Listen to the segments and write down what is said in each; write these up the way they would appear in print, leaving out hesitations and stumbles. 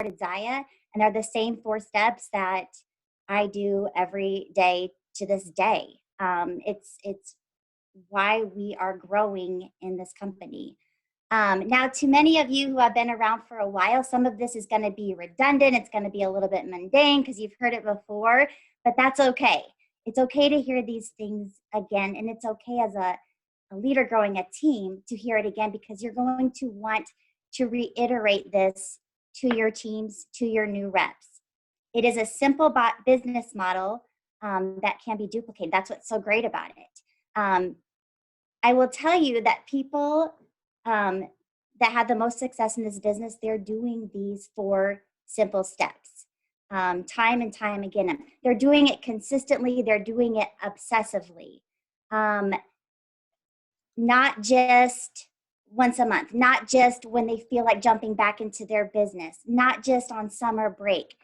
started Zaya, and they're the same 4 steps that I do every day to this day. It's why we are growing in this company. Now, to many of you who have been around for a while, some of this is going to be redundant. It's going to be a little bit mundane because you've heard it before, but that's okay. It's okay to hear these things again, and it's okay as a leader growing a team to hear it again because you're going to want to reiterate this to your teams, to your new reps. It is a simple business model that can be duplicated. That's what's so great about it. I will tell you that people that have the most success in this business, they're doing these 4 simple steps time and time again. They're doing it consistently. They're doing it obsessively. Not just once a month, not just when they feel like jumping back into their business, not just on summer break.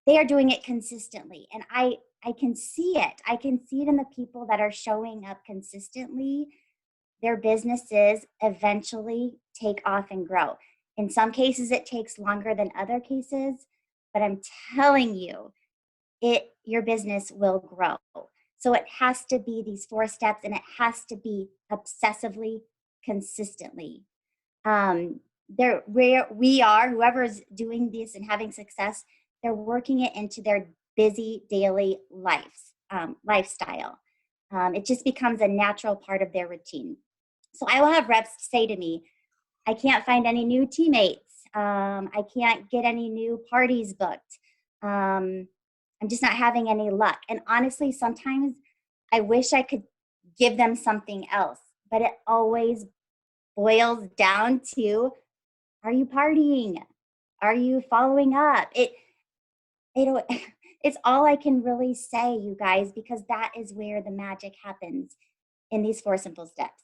They are doing it consistently. And I can see it. I can see it in the people that are showing up consistently. Their businesses eventually take off and grow. In some cases, it takes longer than other cases, but I'm telling you, your business will grow. So it has to be these 4 steps, and it has to be obsessively, consistently. Where we are, whoever's doing this and having success, they're working it into their busy daily lifestyle. It just becomes a natural part of their routine. So I will have reps say to me, I can't find any new teammates. I can't get any new parties booked. I'm just not having any luck. And honestly, sometimes I wish I could give them something else, but it always boils down to, are you partying? Are you following up? It's all I can really say, you guys, because that is where the magic happens in these 4 simple steps.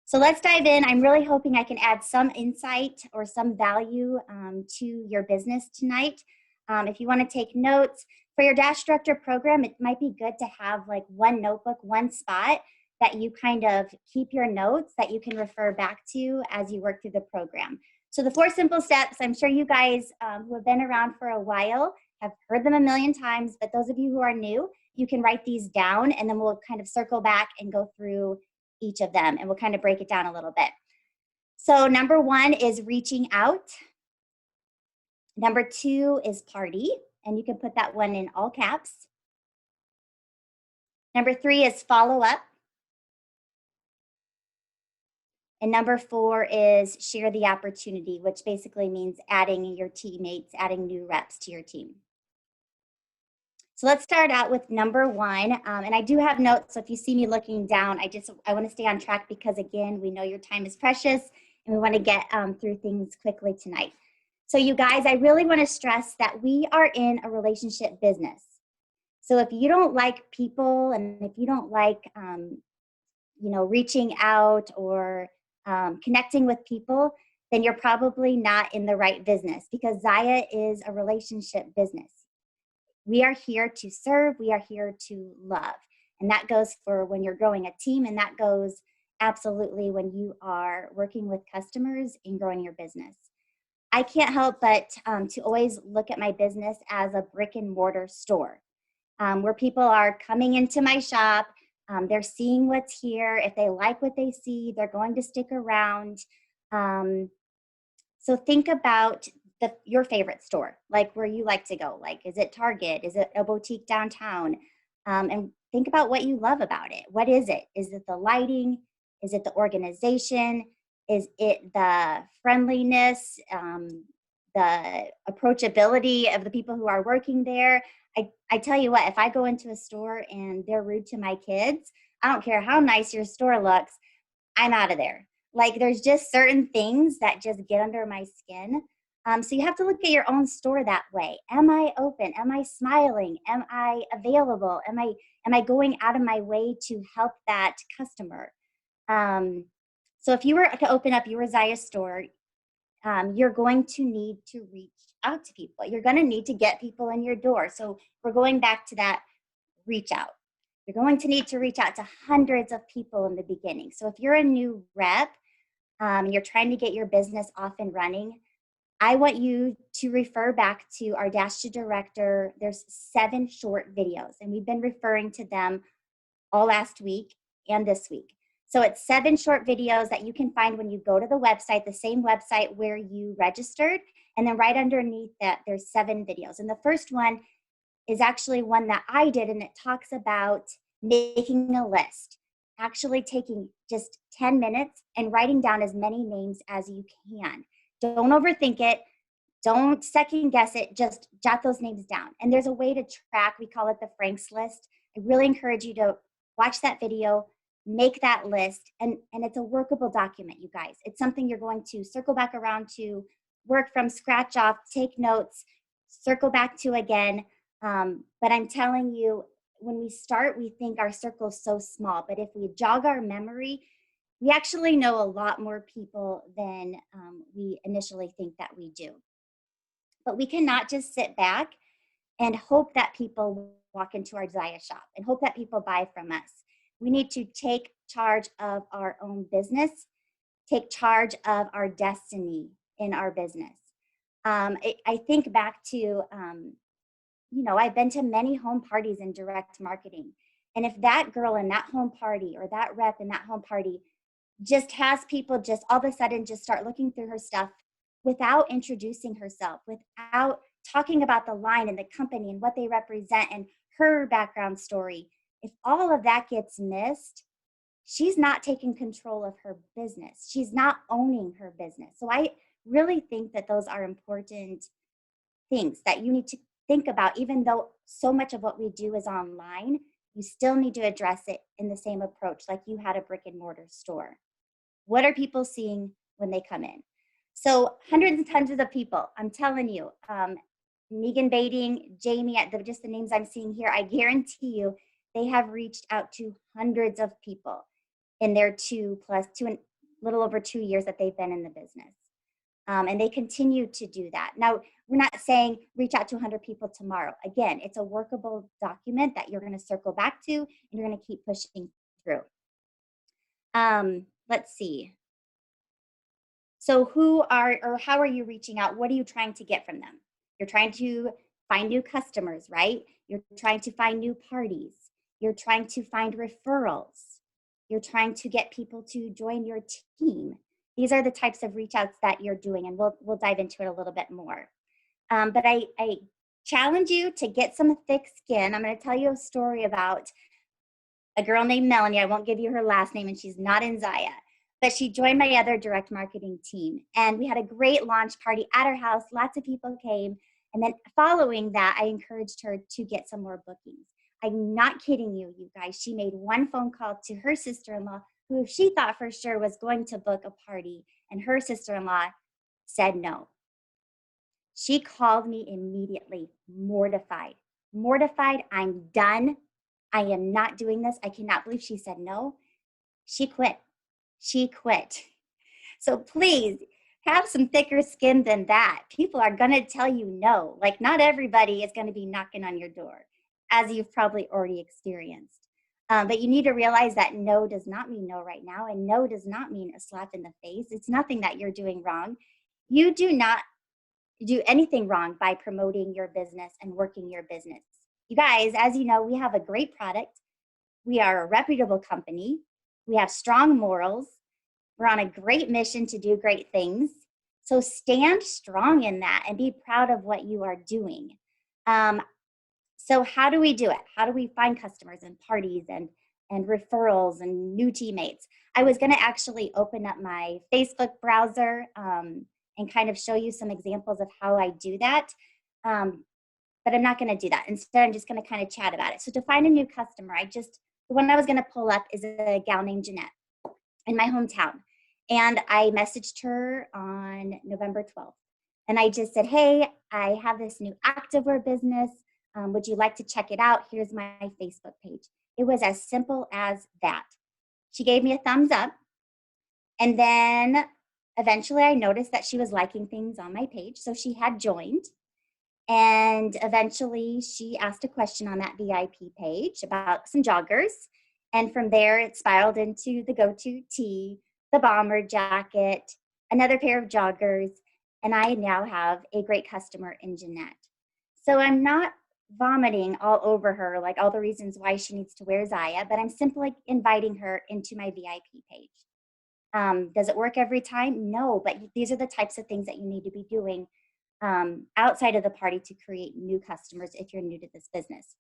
So let's dive in. I'm really hoping I can add some insight or some value to your business tonight. If you want to take notes for your Dash Director program, it might be good to have like one notebook, one spot that you kind of keep your notes that you can refer back to as you work through the program. So the 4 simple steps, I'm sure you guys who have been around for a while have heard them a million times, but those of you who are new, you can write these down and then we'll kind of circle back and go through each of them and we'll kind of break it down a little bit. So number 1 is reaching out. Number 2 is party, and you can put that one in all caps. Number 3 is follow up. And number 4 is share the opportunity, which basically means adding your teammates, adding new reps to your team. So let's start out with number 1. And I do have notes, so if you see me looking down, I want to stay on track because, again, we know your time is precious and we want to get through things quickly tonight. So you guys, I really want to stress that we are in a relationship business. So if you don't like people and if you don't like, reaching out or connecting with people, then you're probably not in the right business because Zaya is a relationship business. We are here to serve. We are here to love. And that goes for when you're growing a team, and that goes absolutely when you are working with customers and growing your business. I can't help but to always look at my business as a brick and mortar store where people are coming into my shop. They're seeing what's here. If they like what they see, they're going to stick around. So think about your favorite store, like where you like to go. Like, is it Target? Is it a boutique downtown? And think about what you love about it. What is it? Is it the lighting? Is it the organization? Is it the friendliness, the approachability of the people who are working there? I tell you what, if I go into a store and they're rude to my kids, I don't care how nice your store looks, I'm out of there. Like, there's just certain things that just get under my skin. So you have to look at your own store that way. Am I open? Am I smiling? Am I available? Am I going out of my way to help that customer? So if you were to open up your Zaya store, you're going to need to reach out to people. You're going to need to get people in your door. So we're going back to that reach out. You're going to need to reach out to hundreds of people in the beginning. So if you're a new rep and you're trying to get your business off and running, I want you to refer back to our Dash to Director. There's 7 short videos, and we've been referring to them all last week and this week. So it's 7 short videos that you can find when you go to the website, the same website where you registered. And then right underneath that, there's 7 videos. And the first one is actually one that I did, and it talks about making a list, actually taking just 10 minutes and writing down as many names as you can. Don't overthink it. Don't second guess it. Just jot those names down. And there's a way to track. We call it the Frank's list. I really encourage you to watch that video, make that list, and it's a workable document, you guys. It's something you're going to circle back around to, work from scratch off, take notes, circle back to again. But I'm telling you, when we start, we think our circle is so small. But if we jog our memory, we actually know a lot more people than we initially think that we do. But we cannot just sit back and hope that people walk into our Zaya shop and hope that people buy from us. We need to take charge of our own business, take charge of our destiny in our business. I think back to, I've been to many home parties in direct marketing. And if that girl in that home party or that rep in that home party just has people just all of a sudden just start looking through her stuff without introducing herself, without talking about the line and the company and what they represent and her background story, if all of that gets missed, she's not taking control of her business. She's not owning her business. So I really think that those are important things that you need to think about. Even though so much of what we do is online, you still need to address it in the same approach like you had a brick and mortar store. What are people seeing when they come in? So hundreds and tons of people, I'm telling you, Megan Bading, Jamie, just the names I'm seeing here, I guarantee you they have reached out to hundreds of people in their little over 2 years that they've been in the business. And they continue to do that. Now, we're not saying reach out to 100 people tomorrow. Again, it's a workable document that you're going to circle back to and you're going to keep pushing through. Let's see. So how are you reaching out? What are you trying to get from them? You're trying to find new customers, right? You're trying to find new parties. You're trying to find referrals. You're trying to get people to join your team. These are the types of reach outs that you're doing, and we'll dive into it a little bit more. But I challenge you to get some thick skin. I'm going to tell you a story about a girl named Melanie. I won't give you her last name, and she's not in Zaya, but she joined my other direct marketing team. And we had a great launch party at her house. Lots of people came. And then following that, I encouraged her to get some more bookings. I'm not kidding you, you guys. She made one phone call to her sister-in-law, who she thought for sure was going to book a party, and her sister-in-law said no. She called me immediately, mortified. Mortified, I'm done. I am not doing this. I cannot believe she said no. She quit. She quit. So please have some thicker skin than that. People are going to tell you no. Like, not everybody is going to be knocking on your door, as you've probably already experienced. But you need to realize that no does not mean no right now, and no does not mean a slap in the face. It's nothing that you're doing wrong. You do not do anything wrong by promoting your business and working your business. You guys, as you know, we have a great product. We are a reputable company. We have strong morals. We're on a great mission to do great things. So stand strong in that and be proud of what you are doing. So how do we do it? How do we find customers and parties and referrals and new teammates? I was going to actually open up my Facebook browser and kind of show you some examples of how I do that. But I'm not going to do that. Instead, I'm just going to kind of chat about it. So to find a new customer, the one I was going to pull up is a gal named Jeanette in my hometown. And I messaged her on November 12th. And I just said, hey, I have this new activewear business. Would you like to check it out? Here's my Facebook page. It was as simple as that. She gave me a thumbs up. And then eventually I noticed that she was liking things on my page. So she had joined. And eventually she asked a question on that VIP page about some joggers. And from there, it spiraled into the go-to tee, the bomber jacket, another pair of joggers. and I now have a great customer in Jeanette. So I'm not vomiting all over her, like all the reasons why she needs to wear Zaya, but I'm simply inviting her into my VIP page. Does it work every time? No, but these are the types of things that you need to be doing outside of the party to create new customers if you're new to this business.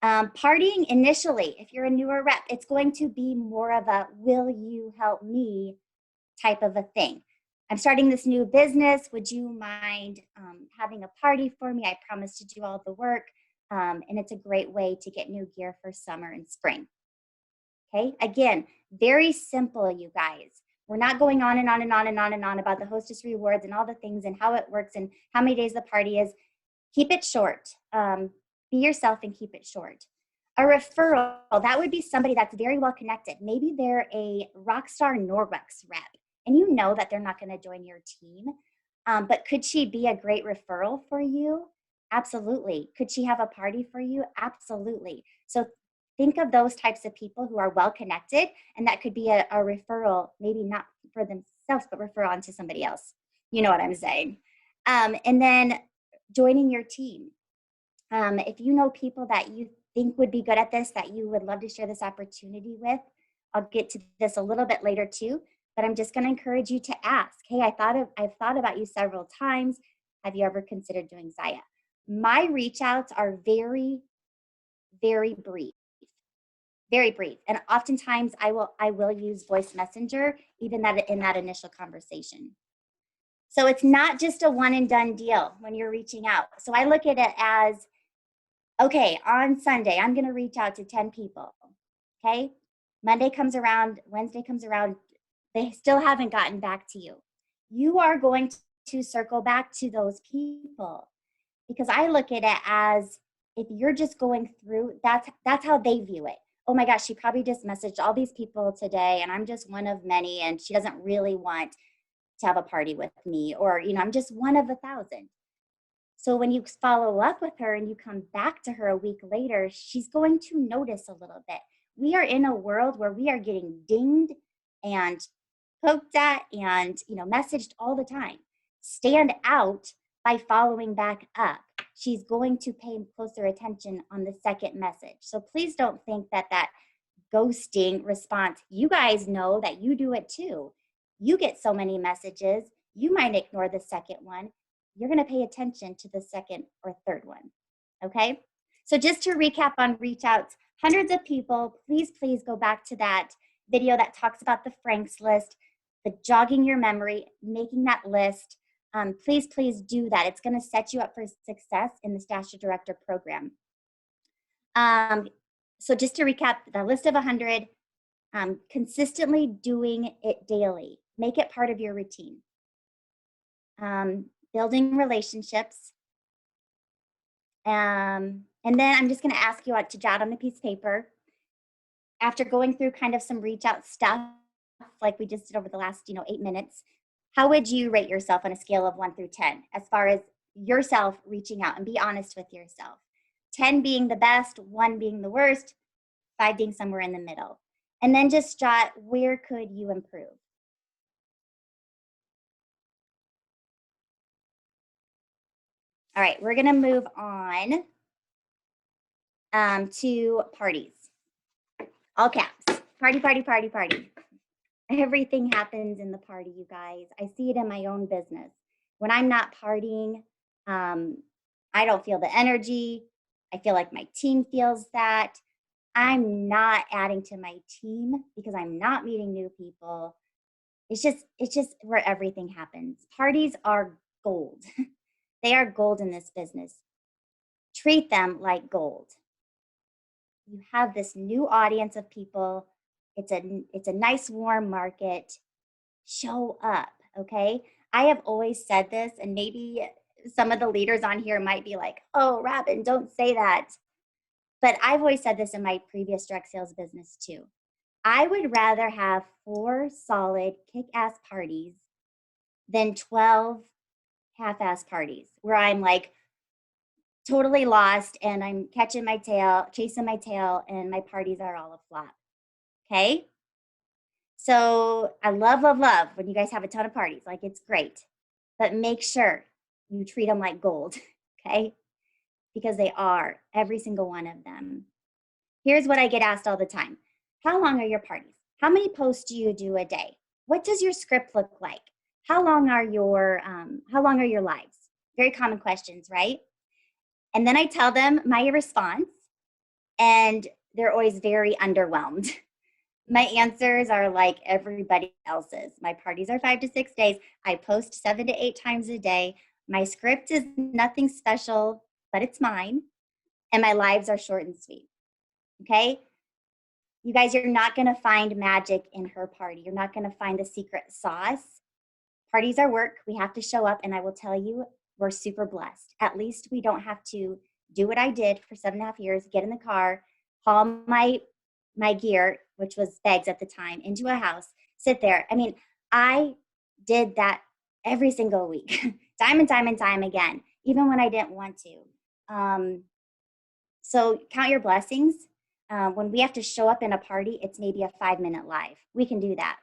Partying initially, if you're a newer rep, it's going to be more of a will you help me type of a thing. I'm starting this new business. Would you mind having a party for me? I promise to do all the work. And it's a great way to get new gear for summer and spring. Okay, again, very simple, you guys. We're not going on and on and on and on and on about the hostess rewards and all the things and how it works and how many days the party is. Keep it short. Be yourself and keep it short. A referral, that would be somebody that's very well connected. Maybe they're a Rockstar Norwex rep and you know that they're not going to join your team. But could she be a great referral for you? Absolutely. Could she have a party for you? Absolutely. So think of those types of people who are well connected, and that could be a referral, maybe not for themselves, but referral onto somebody else. You know what I'm saying? And then joining your team. If you know people that you think would be good at this, that you would love to share this opportunity with, I'll get to this a little bit later too, but I'm just going to encourage you to ask, hey, I've thought about you several times. Have you ever considered doing Zaya? My reach outs are very, very brief. Very brief. And oftentimes I will use voice messenger, even that in that initial conversation. So it's not just a one and done deal when you're reaching out. So I look at it as, okay, on Sunday, I'm going to reach out to 10 people. Okay. Monday comes around, Wednesday comes around. They still haven't gotten back to you. You are going to circle back to those people, because I look at it as, if you're just going through, that's how they view it. Oh my gosh, she probably just messaged all these people today and I'm just one of many and she doesn't really want to have a party with me, or I'm just one of 1,000. So when you follow up with her and you come back to her a week later, she's going to notice a little bit. We are in a world where we are getting dinged and poked at and messaged all the time. Stand out by following back up. She's going to pay closer attention on the second message. So please don't think that ghosting response, you guys know that you do it too. You get so many messages, you might ignore the second one. You're going to pay attention to the second or third one. Okay? So just to recap on reach outs, hundreds of people, please go back to that video that talks about the Frank's list, the jogging your memory, making that list. Please do that. It's going to set you up for success in the Stash Your Director program. So just to recap, the list of 100, consistently doing it daily. Make it part of your routine. Building relationships. And then I'm just going to ask you to jot on a piece of paper. After going through kind of some reach out stuff, like we just did over the last 8 minutes, how would you rate yourself on a scale of 1 through 10 as far as yourself reaching out? And be honest with yourself. 10 being the best, 1 being the worst, 5 being somewhere in the middle. And then just jot, where could you improve? All right, we're going to move on to parties. All caps. Party, party, party, party. Everything happens in the party, you guys. I see it in my own business. When I'm not partying, I don't feel the energy. I feel like my team feels that. I'm not adding to my team because I'm not meeting new people. It's just where everything happens. Parties are gold. They are gold in this business. Treat them like gold. You have this new audience of people. It's a nice warm market. Show up, okay? I have always said this, and maybe some of the leaders on here might be like, oh, Robin, don't say that. But I've always said this in my previous direct sales business too. I would rather have 4 solid kick-ass parties than 12 half-ass parties where I'm like totally lost and I'm chasing my tail, and my parties are all a flop. Okay? So I love when you guys have a ton of parties. Like, it's great. but make sure you treat them like gold, okay? Because they are, every single one of them. Here's what I get asked all the time. How long are your parties? How many posts do you do a day? What does your script look like? How long are your lives? Very common questions, right? And then I tell them my response, and they're always very underwhelmed. My answers are like everybody else's. My parties are 5 to 6 days. I post 7 to 8 times a day. My script is nothing special, but it's mine. And my lives are short and sweet. Okay? You guys, you're not going to find magic in her party. You're not going to find the secret sauce. Parties are work. We have to show up. And I will tell you, we're super blessed. At least we don't have to do what I did for 7.5 years, get in the car, haul my gear, which was bags at the time, into a house, sit there. I mean, I did that every single week, time and time and time again, even when I didn't want to. So count your blessings. When we have to show up in a party, it's maybe a 5-minute live. We can do that,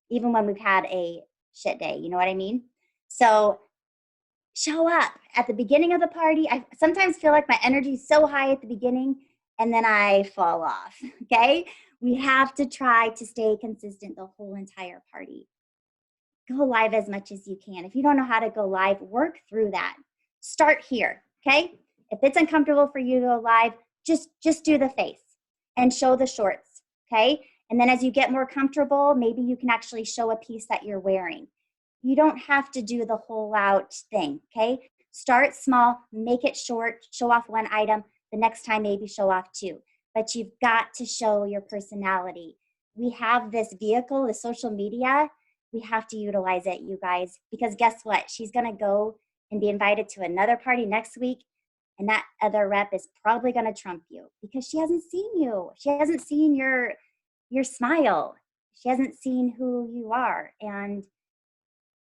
even when we've had a shit day. You know what I mean? So show up at the beginning of the party. I sometimes feel like my energy is so high at the beginning and then I fall off. Okay? We have to try to stay consistent the whole entire party. Go live as much as you can. If you don't know how to go live, work through that. Start here. Okay? If it's uncomfortable for you to go live, just do the face and show the shorts. Okay? And then as you get more comfortable, maybe you can actually show a piece that you're wearing. You don't have to do the whole out thing, okay? Start small, make it short, show off one item. The next time, maybe show off two. But you've got to show your personality. We have this vehicle, the social media. We have to utilize it, you guys, because guess what? She's going to go and be invited to another party next week, and that other rep is probably going to trump you because she hasn't seen you. She hasn't seen your smile. She hasn't seen who you are, and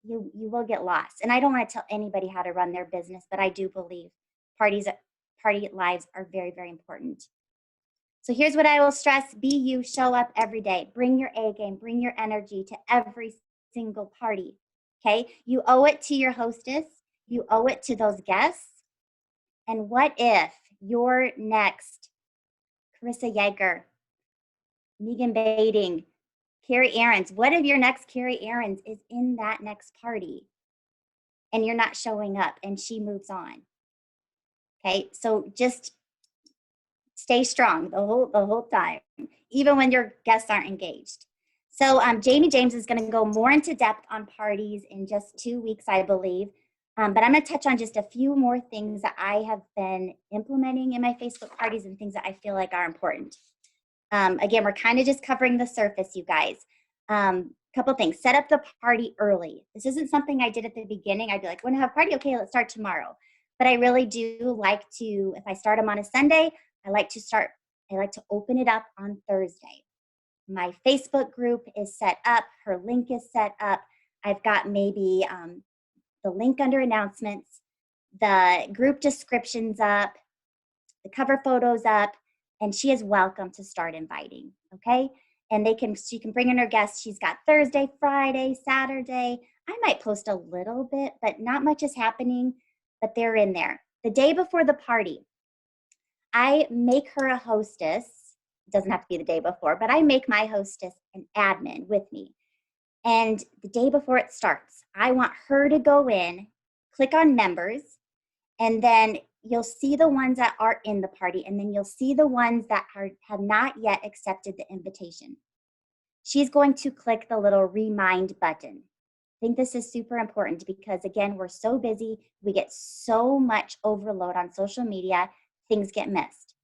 you will get lost. And I don't want to tell anybody how to run their business, but I do believe party lives are very, very important. So here's what I will stress: be you, show up every day, bring your A game, bring your energy to every single party. Okay? You owe it to your hostess, you owe it to those guests. And what if your next Carissa Yeager, Megan Bading, Carrie Aarons, what if your next Carrie Aarons is in that next party and you're not showing up and she moves on? Okay, so just stay strong the whole time, even when your guests aren't engaged. So Jamie James is going to go more into depth on parties in just 2 weeks, I believe. But I'm going to touch on just a few more things that I have been implementing in my Facebook parties and things that I feel like are important. Again, we're kind of just covering the surface, you guys. Couple things. Set up the party early. This isn't something I did at the beginning. I'd be like, want to have a party? Okay, let's start tomorrow. But I really do like to, if I start them on a Sunday, I like to open it up on Thursday. My Facebook group is set up. Her link is set up. I've got maybe the link under announcements, the group descriptions up, the cover photos up, and she is welcome to start inviting, okay? And she can bring in her guests. She's got Thursday, Friday, Saturday. I might post a little bit, but not much is happening, but they're in there. The day before the party, I make her a hostess. It doesn't have to be the day before, but I make my hostess an admin with me. And the day before it starts, I want her to go in, click on members, and then you'll see the ones that are in the party, and then you'll see the ones that have not yet accepted the invitation. She's going to click the little remind button. I think this is super important because, again, we're so busy. We get so much overload on social media. Things get missed.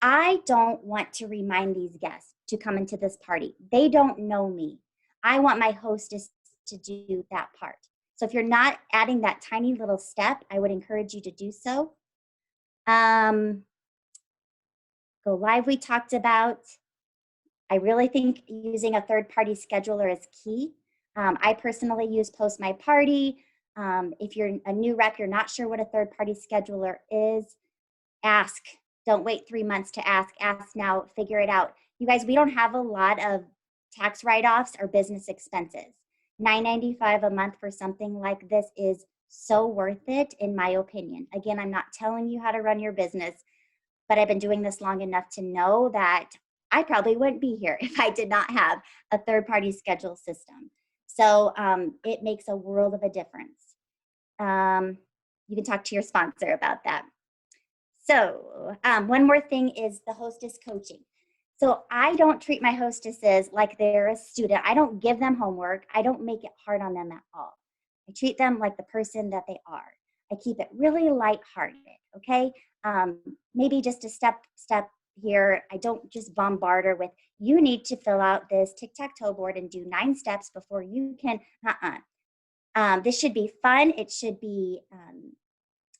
I don't want to remind these guests to come into this party. They don't know me. I want my hostess to do that part. So if you're not adding that tiny little step, I would encourage you to do so. Go live, we talked about. I really think using a third-party scheduler is key. I personally use Post My Party. If you're a new rep, you're not sure what a third-party scheduler is, ask. Don't wait 3 months to ask. Ask now, figure it out. You guys, we don't have a lot of tax write-offs or business expenses. $9.95 a month for something like this is so worth it, in my opinion. Again, I'm not telling you how to run your business, but I've been doing this long enough to know that I probably wouldn't be here if I did not have a third-party schedule system. So it makes a world of a difference. You can talk to your sponsor about that. So one more thing is the hostess coaching. So I don't treat my hostesses like they're a student. I don't give them homework. I don't make it hard on them at all. I treat them like the person that they are. I keep it really lighthearted, okay? Maybe just a step here. I don't just bombard her with, you need to fill out this tic-tac-toe board and do 9 steps before you can, this should be fun. It should be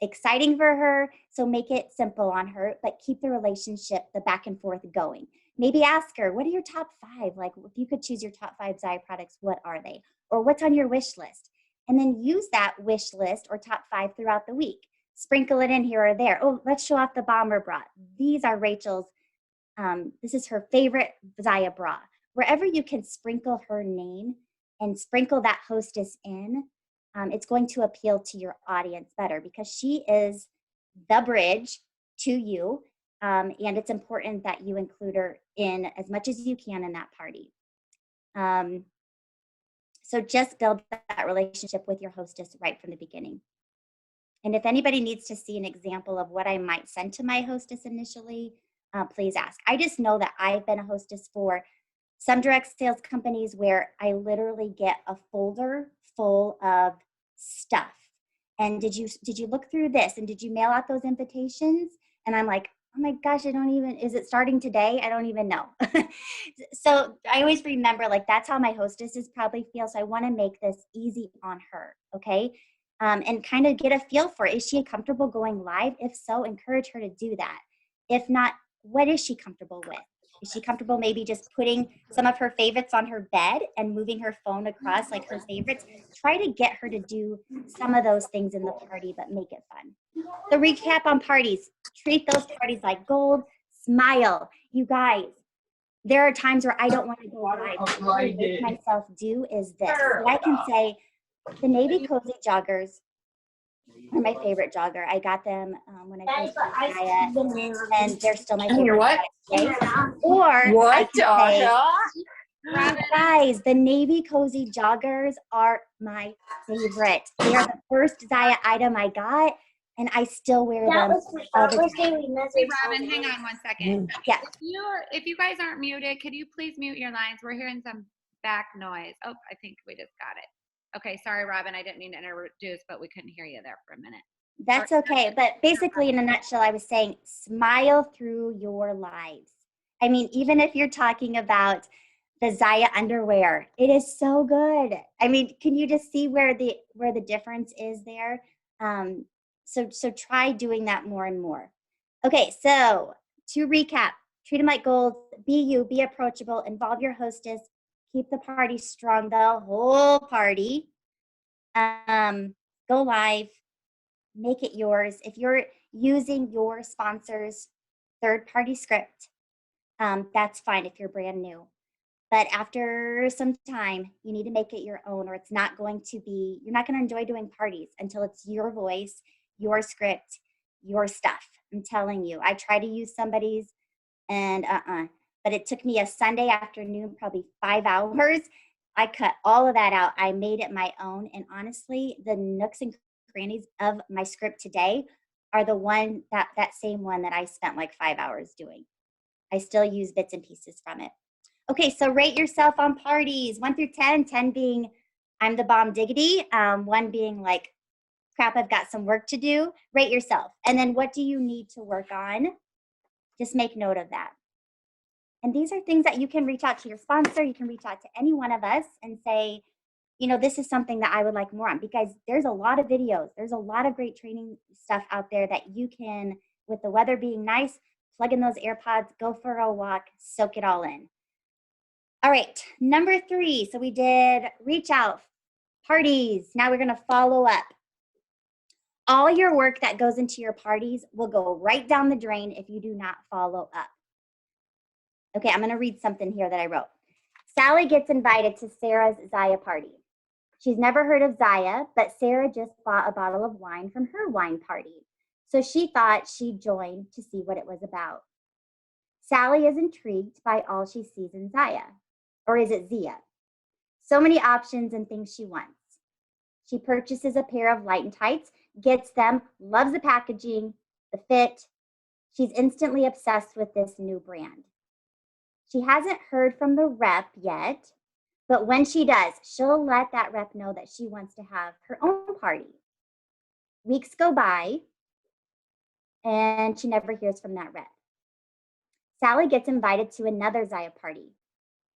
exciting for her. So make it simple on her, but keep the relationship, the back and forth going. Maybe ask her, what are your top 5? Like if you could choose your top 5 Zaya products, what are they? Or what's on your wish list? And then use that wish list or top 5 throughout the week. Sprinkle it in here or there. Oh, let's show off the bomber bra. These are Rachel's, this is her favorite Zaya bra. Wherever you can sprinkle her name and sprinkle that hostess in, it's going to appeal to your audience better because she is the bridge to you. And it's important that you include her in as much as you can in that party. So just build that relationship with your hostess right from the beginning. And if anybody needs to see an example of what I might send to my hostess initially, please ask. I just know that I've been a hostess for some direct sales companies where I literally get a folder full of stuff. And did you look through this? And did you mail out those invitations? And I'm like, oh my gosh, is it starting today? I don't even know. So I always remember, like, that's how my hostesses probably feel. So I want to make this easy on her, okay? And kind of get a feel for it. Is she comfortable going live? If so, encourage her to do that. If not, what is she comfortable with? Is she comfortable maybe just putting some of her favorites on her bed and moving her phone across like her favorites? Try to get her to do some of those things in the party, but make it fun. So recap on parties. Treat those parties like gold. Smile. You guys, there are times where I don't want to go live. What I make myself do is this. So I can say, the Navy Cozy joggers are my favorite jogger. I got them when I first got Gaia, and they're still my favorite. What? Today. Or what, guys, the Navy Cozy joggers are my favorite. They are the first Zaya item I got, and I still wear them all the time. Hey, Robin, hang on one second. Yeah. If you guys aren't muted, could you please mute your lines? We're hearing some back noise. Oh, I think we just got it. Okay, sorry, Robin. I didn't mean to introduce, but we couldn't hear you there for a minute. That's okay. But basically, in a nutshell, I was saying smile through your lives. I mean, even if you're talking about the Zaya underwear, it is so good. I mean, can you just see where the difference is there? So try doing that more and more. Okay, so to recap, treat them like gold, be you, be approachable, involve your hostess, keep the party strong, the whole party. Go live, make it yours. If you're using your sponsor's third-party script, that's fine if you're brand new. But after some time, you need to make it your own, or it's not going to be, you're not going to enjoy doing parties until it's your voice, your script, your stuff. I'm telling you, I try to use somebody's and but it took me a Sunday afternoon, probably 5 hours. I cut all of that out. I made it my own. And honestly, the nooks and crannies of my script today are the one that same one that I spent like 5 hours doing. I still use bits and pieces from it. Okay, so rate yourself on parties, 1 through 10, 10 being I'm the bomb diggity, 1 being like, crap, I've got some work to do. Rate yourself. And then what do you need to work on? Just make note of that. And these are things that you can reach out to your sponsor. You can reach out to any one of us and say, you know, this is something that I would like more on, because there's a lot of videos. There's a lot of great training stuff out there that you can, with the weather being nice, plug in those AirPods, go for a walk, soak it all in. All right, number 3. So we did reach out, parties. Now we're going to follow up. All your work that goes into your parties will go right down the drain if you do not follow up. Okay, I'm going to read something here that I wrote. Sally gets invited to Sarah's Zaya party. She's never heard of Zaya, but Sarah just bought a bottle of wine from her wine party. So she thought she'd join to see what it was about. Sally is intrigued by all she sees in Zaya. Or is it Zia? So many options and things she wants. She purchases a pair of light and tights, gets them, loves the packaging, the fit. She's instantly obsessed with this new brand. She hasn't heard from the rep yet, but when she does, she'll let that rep know that she wants to have her own party. Weeks go by, and she never hears from that rep. Sally gets invited to another Zaya party.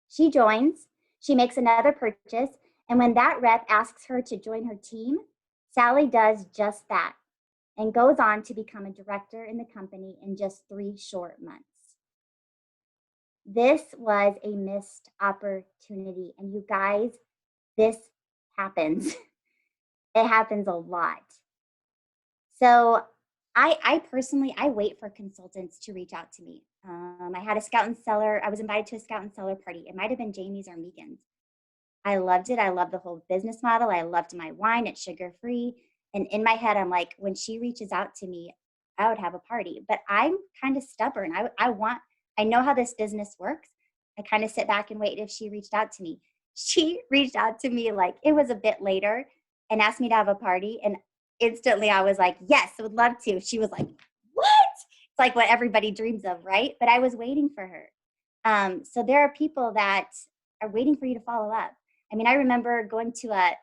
She joins, she makes another purchase, and when that rep asks her to join her team, Sally does just that and goes on to become a director in the company in just 3 short months. This was a missed opportunity. And you guys, this happens. It happens a lot. So I personally, I wait for consultants to reach out to me. I had a scout and seller. I was invited to a scout and seller party. It might have been Jamie's or Megan's. I loved it. I loved the whole business model. I loved my wine. It's sugar-free. And in my head, I'm like, when she reaches out to me, I would have a party. But I'm kind of stubborn. I know how this business works. I kind of sit back and wait if she reached out to me. She reached out to me like it was a bit later and asked me to have a party. And instantly I was like, yes, I would love to. She was like, what? It's like what everybody dreams of, right? But I was waiting for her. So there are people that are waiting for you to follow up. I mean, I remember going to I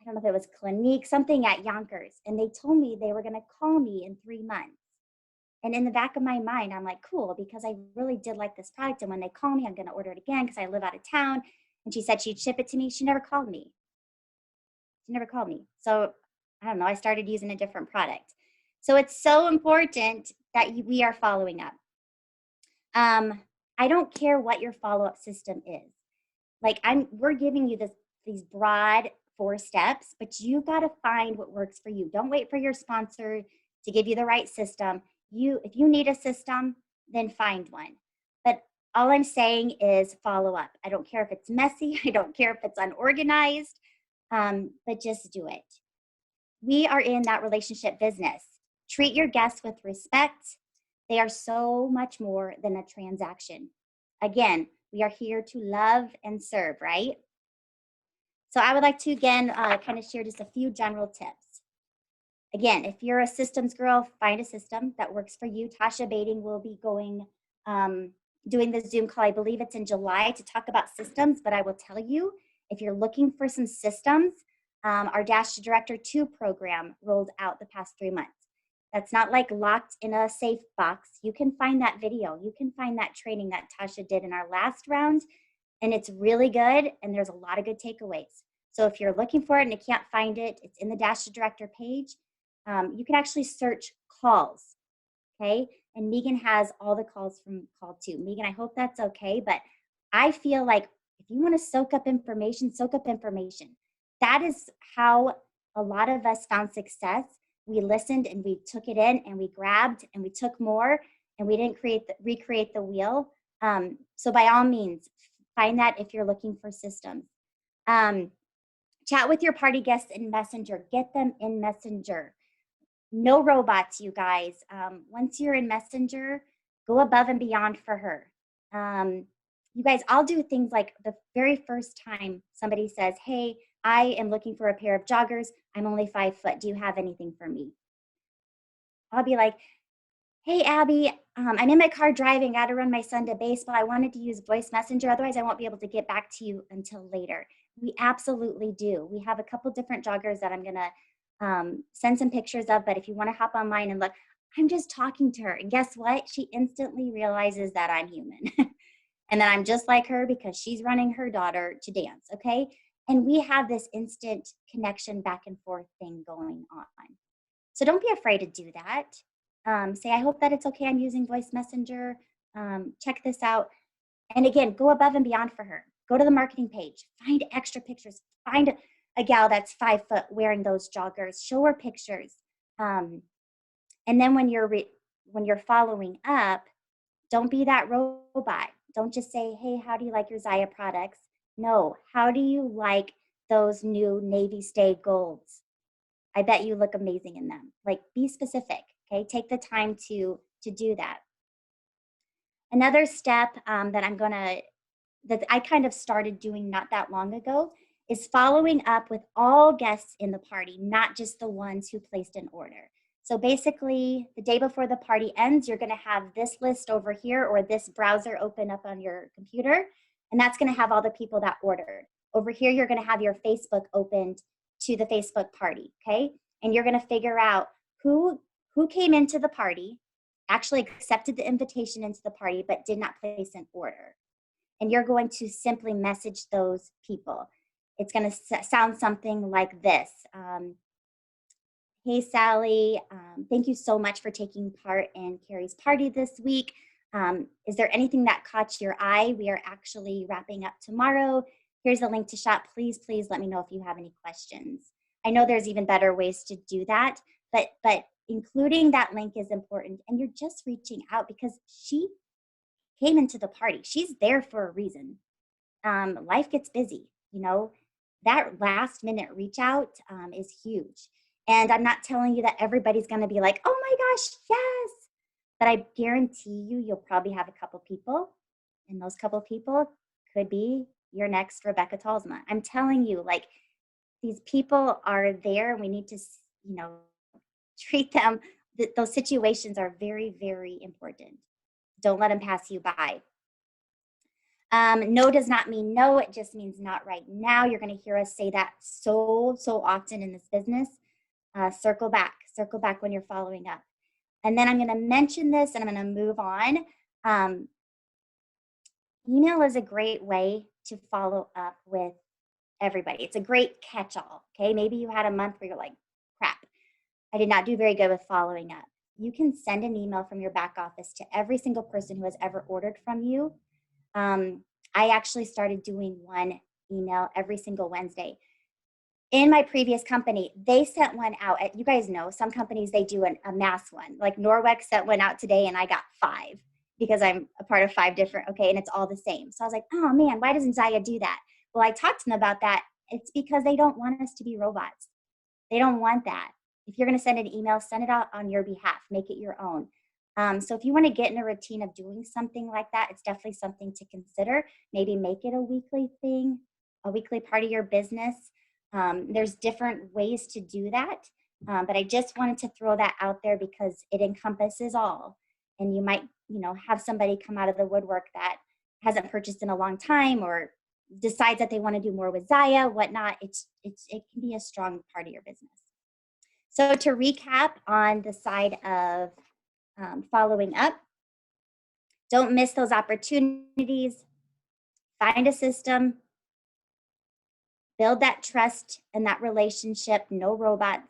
don't know if it was Clinique, something at Yonkers, and they told me they were going to call me in 3 months. And in the back of my mind, I'm like, cool, because I really did like this product. And when they call me, I'm going to order it again because I live out of town. And she said she'd ship it to me. She never called me. She never called me. So I don't know. I started using a different product. So it's so important that we are following up. I don't care what your follow-up system is. Like we're giving you these broad 4 steps, but you got to find what works for you. Don't wait for your sponsor to give you the right system. If you need a system, then find one. But all I'm saying is follow up. I don't care if it's messy. I don't care if it's unorganized, but just do it. We are in that relationship business. Treat your guests with respect. They are so much more than a transaction. Again, we are here to love and serve, right? So I would like to, again, kind of share just a few general tips. Again, if you're a systems girl, find a system that works for you. Tasha Bating will be doing the Zoom call. I believe it's in July to talk about systems, but I will tell you, if you're looking for some systems, our Dash to Director 2 program rolled out the past 3 months. That's not like locked in a safe box. You can find that video. You can find that training that Tasha did in our last round, and it's really good, and there's a lot of good takeaways. So if you're looking for it and you can't find it, it's in the Dash to Director page. You can actually search calls, okay? And Megan has all the calls from call 2. Megan, I hope that's okay, but I feel like if you want to soak up information, soak up information. That is how a lot of us found success. We listened and we took it in and we grabbed and we took more and we didn't recreate the wheel. So by all means, find that if you're looking for systems. Chat with your party guests in Messenger. Get them in Messenger. No robots, you guys. Once you're in Messenger, go above and beyond for her. You guys, I'll do things like the very first time somebody says, hey, I am looking for a pair of joggers. I'm only 5 foot. Do you have anything for me? I'll be like, hey, Abby, I'm in my car driving. Got to run my son to baseball. I wanted to use voice messenger. Otherwise, I won't be able to get back to you until later. We absolutely do. We have a couple different joggers that I'm going to send some pictures of. But if you want to hop online and look, I'm just talking to her. And guess what? She instantly realizes that I'm human. And that I'm just like her because she's running her daughter to dance, okay? And we have this instant connection back and forth thing going on. So don't be afraid to do that. Say, I hope that it's okay. I'm using voice messenger. Check this out. And again, go above and beyond for her. Go to the marketing page, find extra pictures, find a gal that's 5 foot wearing those joggers, show her pictures. And then when you're following up, don't be that robot. Don't just say, hey, how do you like your Zaya products? No, how do you like those new Navy Stay golds. I bet you look amazing in them. Like, be specific, okay? Take the time to do that. Another step that I kind of started doing not that long ago is following up with all guests in the party, not just the ones who placed an order. So basically, the day before the party ends, you're going to have this list over here or this browser open up on your computer, and that's going to have all the people that ordered. Over here, you're going to have your Facebook opened to the Facebook party, okay? And you're going to figure out who came into the party, actually accepted the invitation into the party, but did not place an order. And you're going to simply message those people. It's going to sound something like this. Hey, Sally, thank you so much for taking part in Carrie's party this week. Is there anything that caught your eye? We are actually wrapping up tomorrow. Here's a link to shop. Please, please let me know if you have any questions. I know there's even better ways to do that, but including that link is important. And you're just reaching out because she came into the party. She's there for a reason. Life gets busy, you know. That last minute reach out is huge. And I'm not telling you that everybody's going to be like, oh my gosh, yes. But I guarantee you'll probably have a couple people, and those couple people could be your next Rebecca Talsma. I'm telling you, like, these people are there. We need to, treat them. Those situations are very, very important. Don't let them pass you by. No does not mean no. It just means not right now. You're going to hear us say that so often in this business. Circle back when you're following up. And then I'm going to mention this and I'm going to move on. Email is a great way to follow up with everybody. It's a great catch-all. Okay. Maybe you had a month where you're like, crap, I did not do very good with following up. You can send an email from your back office to every single person who has ever ordered from you. I actually started doing one email every single Wednesday. In my previous company, they sent one out. You guys know, some companies, they do a mass one. Like Norwex sent one out today and I got 5 because I'm a part of 5 different, okay, and it's all the same. So I was like, oh man, why doesn't Zaya do that? Well, I talked to them about that. It's because they don't want us to be robots. They don't want that. If you're going to send an email, send it out on your behalf. Make it your own. So if you want to get in a routine of doing something like that, it's definitely something to consider. Maybe make it a weekly thing, a weekly part of your business. There's different ways to do that. But I just wanted to throw that out there because it encompasses all. And you might, have somebody come out of the woodwork that hasn't purchased in a long time or decides that they want to do more with Zaya, whatnot. It can be a strong part of your business. So to recap on the side of following up, don't miss those opportunities. Find a system. Build that trust and that relationship. No robots.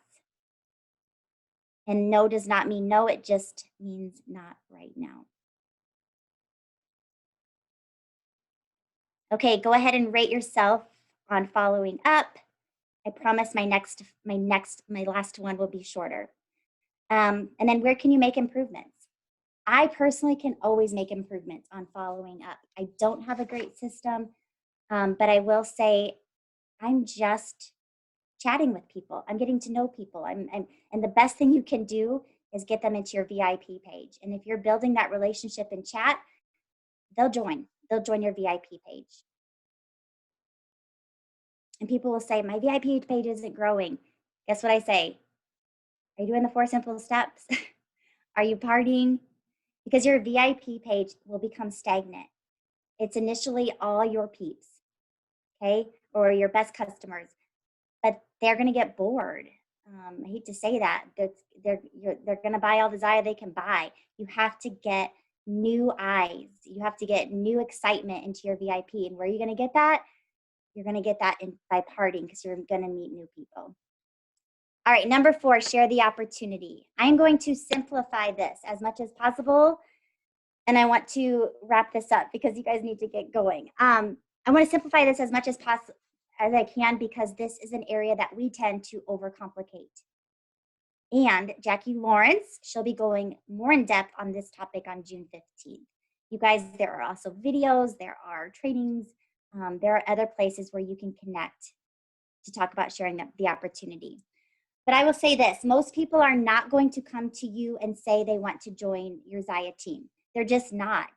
And no does not mean no. It just means not right now. Okay, go ahead and rate yourself on following up. I promise my last one will be shorter. And then where can you make improvements? I personally can always make improvements on following up. I don't have a great system, but I will say I'm just chatting with people. I'm getting to know people. And the best thing you can do is get them into your VIP page. And if you're building that relationship in chat, they'll join. They'll join your VIP page. And people will say, my VIP page isn't growing. Guess what I say? Are you doing the 4 simple steps? Are you partying? Because your VIP page will become stagnant. It's initially all your peeps, okay, or your best customers, but they're going to get bored. I hate to say that. They're going to buy all the Zaya they can buy. You have to get new eyes. You have to get new excitement into your VIP. And where are you going to get that? You're going to get that by partying because you're going to meet new people. All right, number 4, share the opportunity. I'm going to simplify this as much as possible. And I want to wrap this up because you guys need to get going. I want to simplify this as much as possible as I can because this is an area that we tend to overcomplicate. And Jackie Lawrence, she'll be going more in depth on this topic on June 15th. You guys, there are also videos, there are trainings, there are other places where you can connect to talk about sharing the opportunity. But I will say this, most people are not going to come to you and say they want to join your Zaya team. They're just not.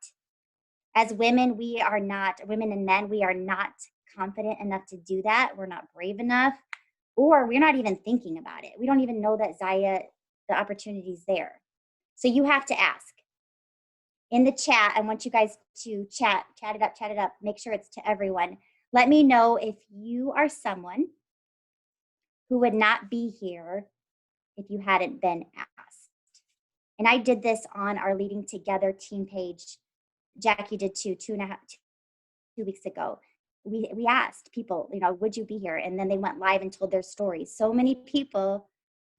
As women, women and men, we are not confident enough to do that. We're not brave enough, or we're not even thinking about it. We don't even know that Zaya, the opportunity is there. So you have to ask. In the chat, I want you guys to chat it up, make sure it's to everyone. Let me know if you are someone who would not be here if you hadn't been asked. And I did this on our Leading Together team page. Jackie did too, 2 weeks ago. We asked people, would you be here? And then they went live and told their stories. So many people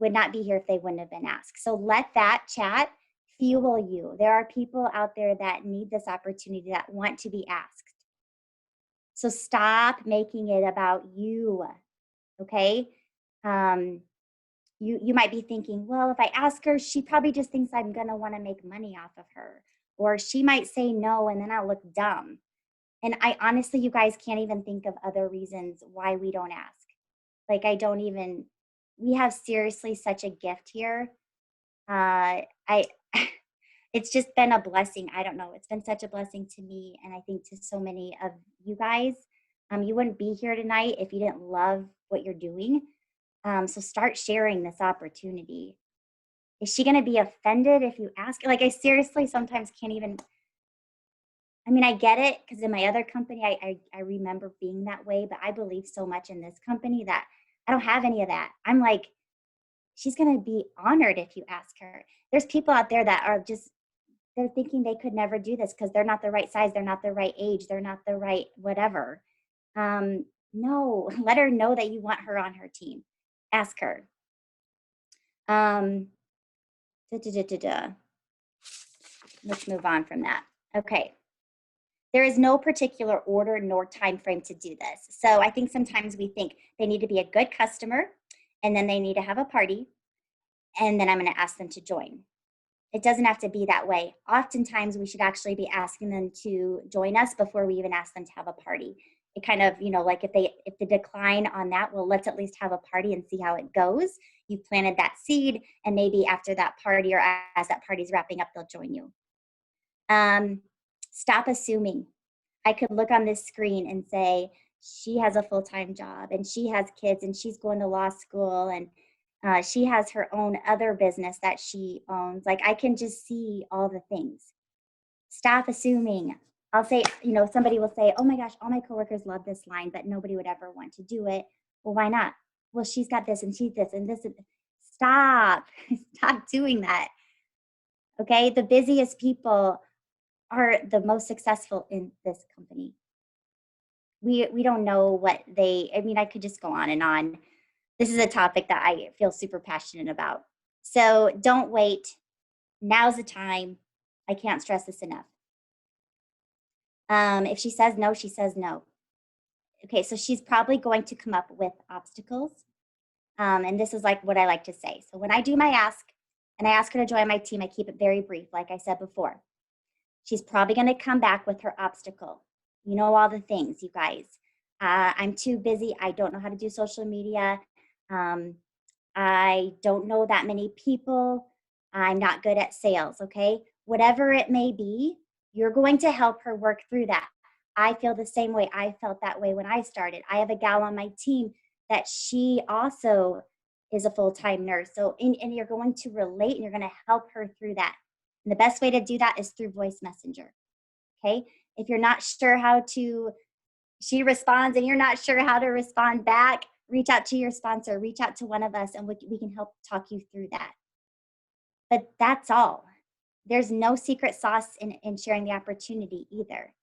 would not be here if they wouldn't have been asked. So let that chat fuel you. There are people out there that need this opportunity, that want to be asked. So stop making it about you, okay? You might be thinking, well, if I ask her, she probably just thinks I'm gonna wanna make money off of her. Or she might say no and then I'll look dumb. And I honestly, you guys can't even think of other reasons why we don't ask. Like we have seriously such a gift here. I it's just been a blessing. I don't know. It's been such a blessing to me, and I think to so many of you guys. You wouldn't be here tonight if you didn't love what you're doing. So start sharing this opportunity. Is she going to be offended if you ask? Like, I seriously sometimes can't even. I mean, I get it because in my other company, I remember being that way, but I believe so much in this company that I don't have any of that. I'm like, she's going to be honored if you ask her. There's people out there that are just, they're thinking they could never do this because they're not the right size, they're not the right age, they're not the right whatever. No, let her know that you want her on her team. Ask her. Let's move on from that. Okay. There is no particular order nor time frame to do this. So I think sometimes we think they need to be a good customer, and then they need to have a party, and then I'm going to ask them to join. It doesn't have to be that way. Oftentimes we should actually be asking them to join us before we even ask them to have a party. It kind of, like if they decline on that, well, let's at least have a party and see how it goes. You've planted that seed, and maybe after that party or as that party's wrapping up, they'll join you. Stop assuming. I could look on this screen and say, she has a full-time job and she has kids and she's going to law school and she has her own other business that she owns. Like, I can just see all the things. Stop assuming. I'll say, somebody will say, oh my gosh, all my coworkers love this line, but nobody would ever want to do it. Well, why not? Well, she's got this and she's this and this. Stop. Stop doing that. Okay? The busiest people are the most successful in this company. We don't know what I could just go on and on. This is a topic that I feel super passionate about. So don't wait. Now's the time. I can't stress this enough. If she says no, she says no. Okay, so she's probably going to come up with obstacles. And this is like what I like to say. So when I do my ask and I ask her to join my team, I keep it very brief, like I said before. She's probably going to come back with her obstacle. All the things, you guys. I'm too busy. I don't know how to do social media. I don't know that many people. I'm not good at sales, okay? Whatever it may be, you're going to help her work through that. I feel the same way. I felt that way when I started. I have a gal on my team that she also is a full-time nurse. So, and you're going to relate and you're going to help her through that. And the best way to do that is through voice messenger, okay? If you're not sure she responds and you're not sure how to respond back, reach out to your sponsor, reach out to one of us, and we can help talk you through that. But that's all. There's no secret sauce in sharing the opportunity either.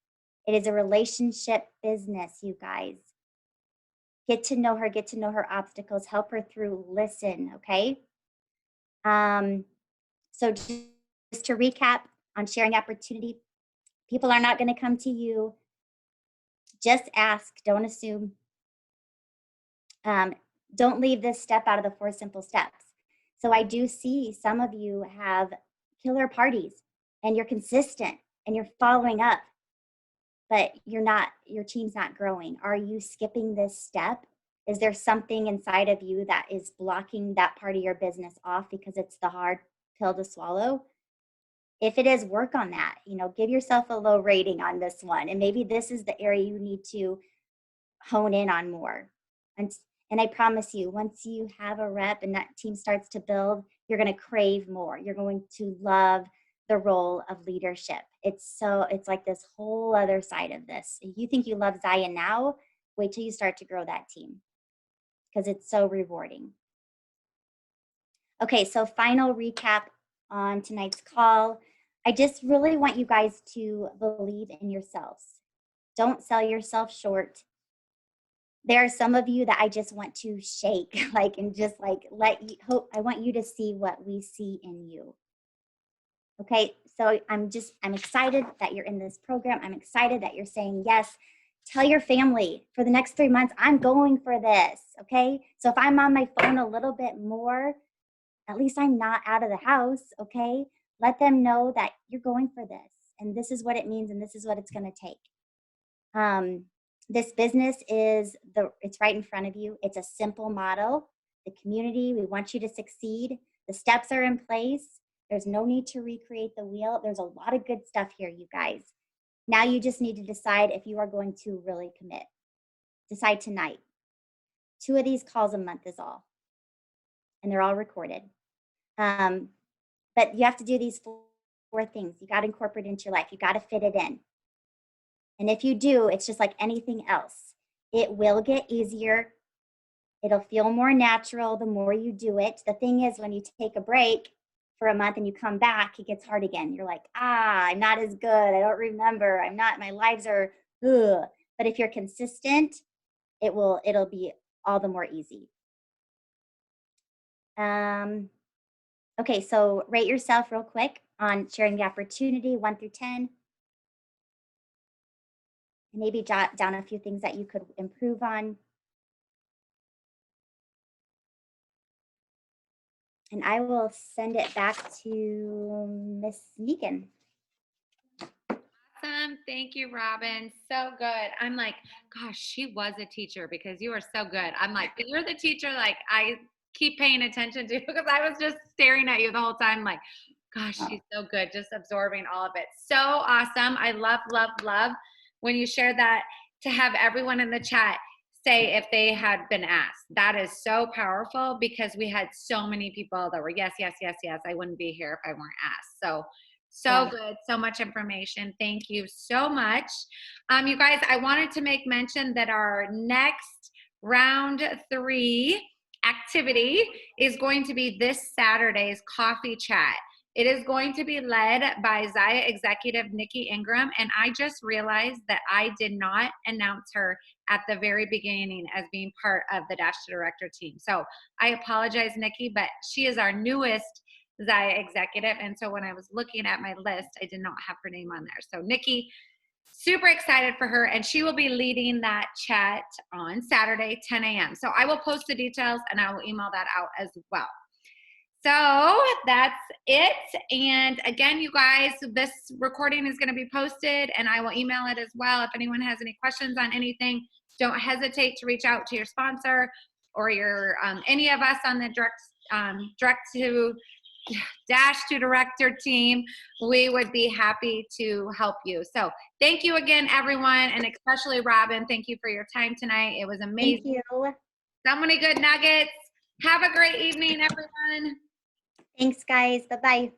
It is a relationship business, you guys. Get to know her obstacles, help her through, listen, okay? So just to recap on sharing opportunity, people are not going to come to you. Just ask, don't assume. Don't leave this step out of the 4 simple steps. So I do see some of you have killer parties and you're consistent and you're following up, but your team's not growing. Are you skipping this step? Is there something inside of you that is blocking that part of your business off because it's the hard pill to swallow? If it is, work on that. Give yourself a low rating on this one. And maybe this is the area you need to hone in on more. And and I promise you, once you have a rep and that team starts to build, you're going to crave more. You're going to love the role of leadership. It's like this whole other side of this. If you think you love Zaya now, wait till you start to grow that team because it's so rewarding. Okay, so final recap on tonight's call. I just really want you guys to believe in yourselves. Don't sell yourself short. There are some of you that I just want to shake, and just let you hope. I want you to see what we see in you. Okay, so I'm excited that you're in this program. I'm excited that you're saying yes. Tell your family for the next 3 months, I'm going for this. Okay, so if I'm on my phone a little bit more, at least I'm not out of the house. Okay, let them know that you're going for this, and this is what it means, and this is what it's going to take. This business it's right in front of you. It's a simple model. The community, we want you to succeed. The steps are in place. There's no need to recreate the wheel. There's a lot of good stuff here, you guys. Now you just need to decide if you are going to really commit. Decide tonight. 2 of these calls a month is all. And they're all recorded. But you have to do these 4 things. You got to incorporate it into your life. You got to fit it in. And if you do, it's just like anything else. It will get easier. It'll feel more natural the more you do it. The thing is, when you take a break for a month and you come back, it gets hard again. You're like, I'm not as good. I don't remember. My lives are, ugh. But if you're consistent, it'll be all the more easy. Okay, so rate yourself real quick on sharing the opportunity, 1 through 10. And maybe jot down a few things that you could improve on. And I will send it back to Miss Megan. Awesome. Thank you, Robin. So good. I'm like, gosh, she was a teacher because you are so good. I'm like, you're the teacher, I keep paying attention to because I was just staring at you the whole time, like, gosh, she's so good, just absorbing all of it. So awesome. I love, love, love when you share that, to have everyone in the chat say if they had been asked. That is so powerful because we had so many people that were yes, yes, yes, yes. I wouldn't be here if I weren't asked. So good. So much information. Thank you so much. You guys, I wanted to make mention that our next round 3 activity is going to be this Saturday's coffee chat. It is going to be led by Zaya executive Nikki Ingram, and I just realized that I did not announce her at the very beginning as being part of the Dash to Director team. So I apologize, Nikki, but she is our newest Zaya executive, and so when I was looking at my list, I did not have her name on there. So Nikki, super excited for her, and she will be leading that chat on Saturday, 10 a.m. So I will post the details and I will email that out as well. So that's it. And again, you guys, this recording is going to be posted and I will email it as well. If anyone has any questions on anything, don't hesitate to reach out to your sponsor or your any of us on the Dash to Director team. We would be happy to help you. So thank you again, everyone, and especially Robin. Thank you for your time tonight. It was amazing. Thank you. So many good nuggets. Have a great evening, everyone. Thanks, guys. Bye-bye.